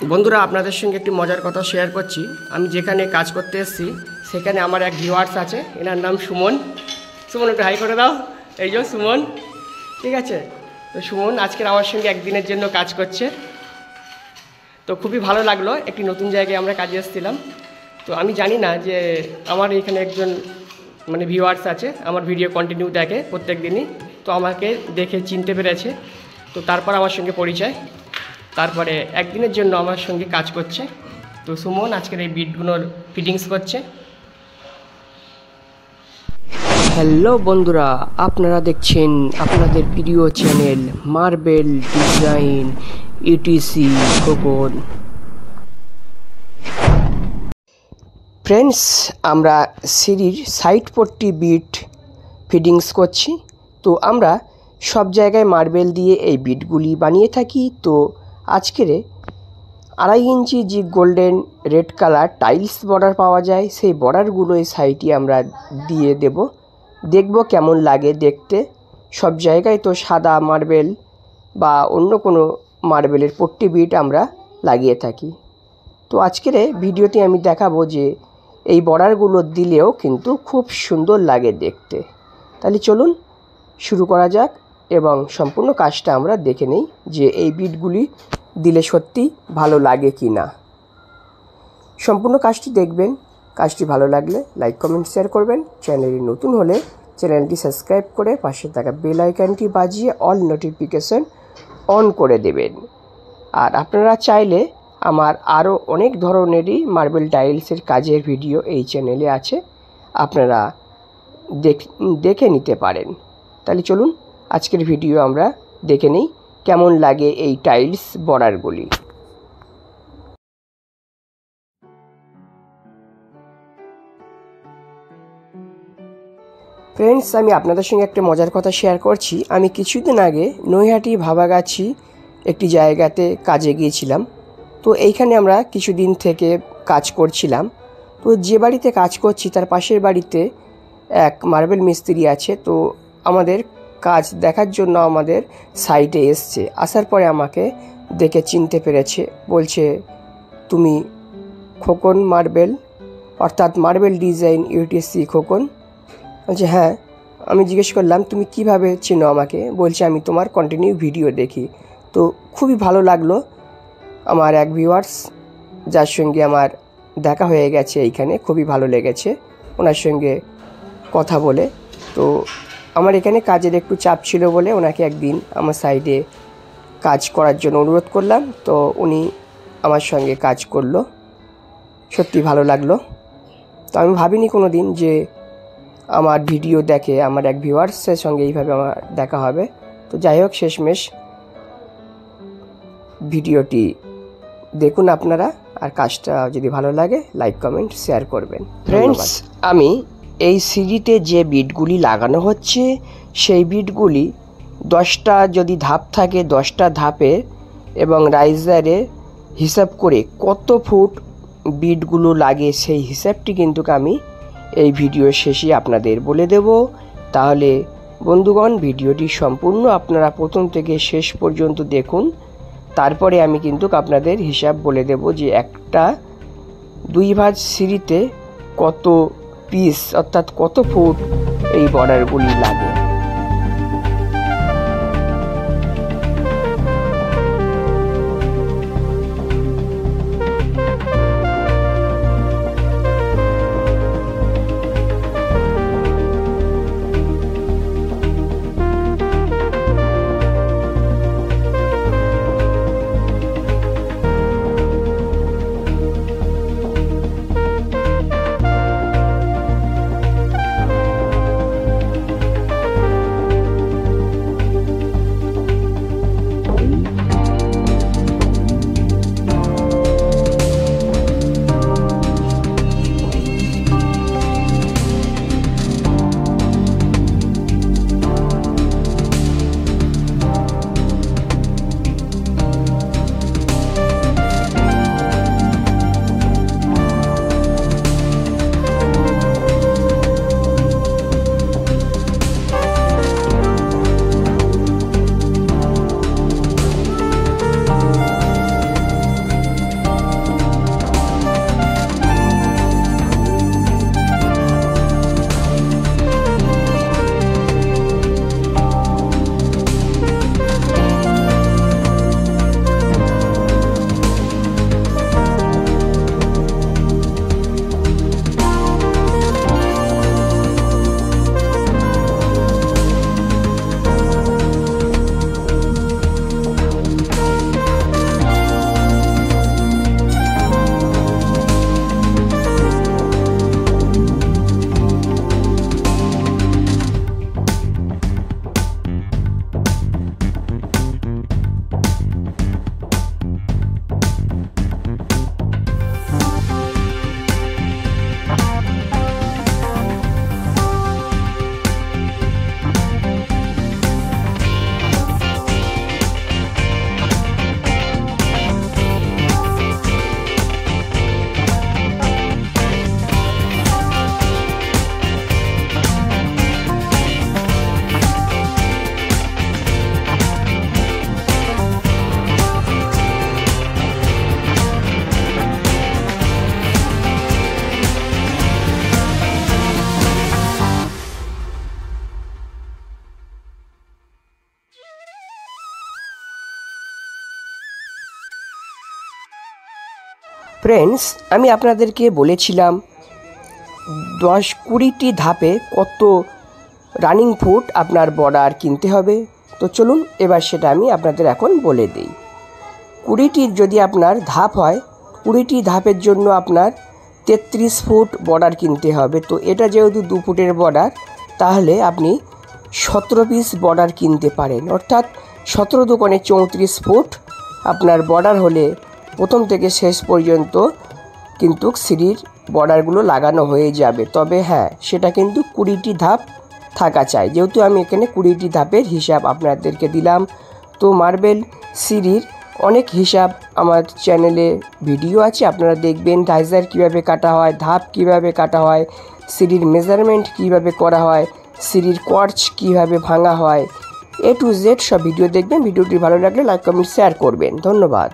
বন্ধুরা আপনাদের সঙ্গে একটি মজার কথা শেয়ার করছি। আমি যেখানে কাজ করতে এসেছি সেখানে আমার এক ভিউয়ার্স আছে, এনার নাম সুমন। সুমন একটু হাই করে দাও। এই যে সুমন, ঠিক আছে। তো সুমন আজকের আমার সঙ্গে একদিনের জন্য কাজ করছে। তো খুবই ভালো লাগলো, একটি নতুন জায়গায় আমরা কাজে এসেছিলাম। তো আমি জানি না যে আমার এখানে একজন ভিউয়ার্স আছে, আমার ভিডিও কন্টিনিউ দেখে প্রত্যেক দিনই। তো আমাকে দেখে চিনতে পেরেছে, তো তারপর আমার সঙ্গে পরিচয়, তারপরে একদিনের জন্য আমার সঙ্গে কাজ করছে। তো সুমন আজকের এই বিটগুলোর ফিটিংস করছে। হ্যালো বন্ধুরা, আপনারা দেখছেন আপনাদের প্রিয় channel marble design ETC-KHOKON। Friends, আমরা সিঁড়ির সাইড পট্টি বিট ফিটিংস করছি। তো আমরা সব জায়গায় মার্বেল দিয়ে এই বিটগুলি বানিয়ে থাকি। তো আজকের 2.5 ইঞ্চি যে golden red colour tiles border পাওয়া যায়, সেই বর্ডারগুলো এই সাইডে আমরা দিয়ে দেখব কেমন লাগে দেখতে। সব জায়গায় তো সাদা মার্বেল বা অন্য কোনো মার্বেলের পট্টি বিট আমরা লাগিয়ে থাকি। তো আজকের ভিডিওতে আমি দেখাবো যে এই বর্ডারগুলো দিলেও কিন্তু খুব সুন্দর লাগে দেখতে। তাহলে চলুন শুরু করা যাক এবং সম্পূর্ণ কাজটা আমরা দেখে নেই যে এই বিটগুলি দিলে সত্যি ভালো লাগে কি না। সম্পূর্ণ কাজটি দেখবেন। কাজটি ভালো লাগলে লাইক কমেন্ট শেয়ার করবেন। চ্যানেলটি নতুন হলে চ্যানেলটি সাবস্ক্রাইব করে পাশে থাকা বেল আইকনটি বাজিয়ে অল নোটিফিকেশন অন করে দেবেন। আর আপনারা চাইলে আমার আরও অনেক ধরনেরই মার্বেল টাইলসের কাজের ভিডিও এই চ্যানেলে আছে, আপনারা দেখে নিতে পারেন। তাহলে চলুন আজকের ভিডিও আমরা দেখে নিই কেমন লাগে এই টাইলস বর্ডারগুলি। ফ্রেন্ডস, আমি আপনাদের সঙ্গে একটা মজার কথা শেয়ার করছি। আমি কিছুদিন আগে নৈহাটি ভাবাগাছি একটি জায়গাতে কাজে গিয়েছিলাম। তো এইখানে আমরা কিছুদিন থেকে কাজ করছিলাম। তো যে বাড়িতে কাজ করছি তার পাশের বাড়িতে এক মার্বেল মিস্ত্রি আছে। তো আমাদের কাজ দেখার জন্য আমাদের সাইটে এসছে। আসার পরে আমাকে দেখে চিনতে পেরেছে, বলছে তুমি খোকন মার্বেল, অর্থাৎ মার্বেল ডিজাইন ETC-KHOKON। বলছে হ্যাঁ। আমি জিজ্ঞেস করলাম তুমি কিভাবে চেনো আমাকে? বলছে আমি তোমার কন্টিনিউ ভিডিও দেখি। তো খুবই ভালো লাগলো। আমার এক ভিউয়ার্স যার সঙ্গে আমার দেখা হয়ে গেছে এইখানে, খুবই ভালো লেগেছে ওনার সঙ্গে কথা বলে। তো আমার এখানে কাজের একটু চাপ ছিল বলে ওনাকে একদিন আমার সাইডে কাজ করার জন্য অনুরোধ করলাম। তো উনি আমার সঙ্গে কাজ করলো, সত্যি ভালো লাগলো। তো আমি ভাবিনি কোনো দিন যে আমার ভিডিও দেখে আমার এক ভিউয়ার্সের সঙ্গে এইভাবে আমার দেখা হবে। তো যাই হোক, শেষমেশ ভিডিওটি দেখুন আপনারা, আর কাজটা যদি ভালো লাগে লাইক কমেন্ট শেয়ার করবেন। ফ্রেন্ডস, আমি এই সিঁড়িতে যে বিটগুলি লাগানো হচ্ছে সেই বিটগুলি 10টা যদি ধাপ থাকে 10টা ধাপে এবং রাইজারে হিসাব করে কত ফুট বিটগুলো লাগে সেই হিসাবটি কিন্তু আমি এই ভিডিও শেষে আপনাদের বলে দেব। তাহলে বন্ধুগণ ভিডিওটি সম্পূর্ণ আপনারা প্রথম থেকে শেষ পর্যন্ত দেখুন। তারপরে আমি কিন্তু আপনাদের হিসাব বলে দেব যে একটা 2 ভাঁজ সিঁড়িতে কত পিস অর্থাৎ কত ফুট এই বর্ডারগুলি লাগে। ফ্রেন্ডস, আমি আপনাদেরকে বলেছিলাম 10-20টি ধাপে কত রানিং ফুট আপনার বর্ডার কিনতে হবে। তো চলুন এবার সেটা আমি আপনাদের এখন বলে দিই। 20টির যদি আপনার ধাপ হয়, 20টি ধাপের জন্য আপনার 33 ফুট বর্ডার কিনতে হবে। তো এটা যেহেতু 2 ফুটের বর্ডার, তাহলে আপনি 17 পিস বর্ডার কিনতে পারেন, অর্থাৎ 17 দোকানে 34 ফুট আপনার বর্ডার হলে প্রথম থেকে শেষ পর্যন্ত কিন্তু সিঁড়ির বর্ডারগুলো লাগানো হয়ে যাবে। তবে হ্যাঁ, সেটা কিন্তু 20টি ধাপ থাকা চাই। যেহেতু আমি এখানে 20টি ধাপের হিসাব আপনাদেরকে দিলাম। তো মার্বেল সিঁড়ির অনেক হিসাব আমার চ্যানেলে ভিডিও আছে, আপনারা দেখবেন। রাইজার কীভাবে কাটা হয়, ধাপ কীভাবে কাটা হয়, সিঁড়ির মেজারমেন্ট কীভাবে করা হয়, সিঁড়ির কোয়ার্চ কীভাবে ভাঙা হয়, A to Z সব ভিডিও দেখবেন। ভিডিওটি ভালো লাগলে লাইক কমেন্ট শেয়ার করবেন। ধন্যবাদ।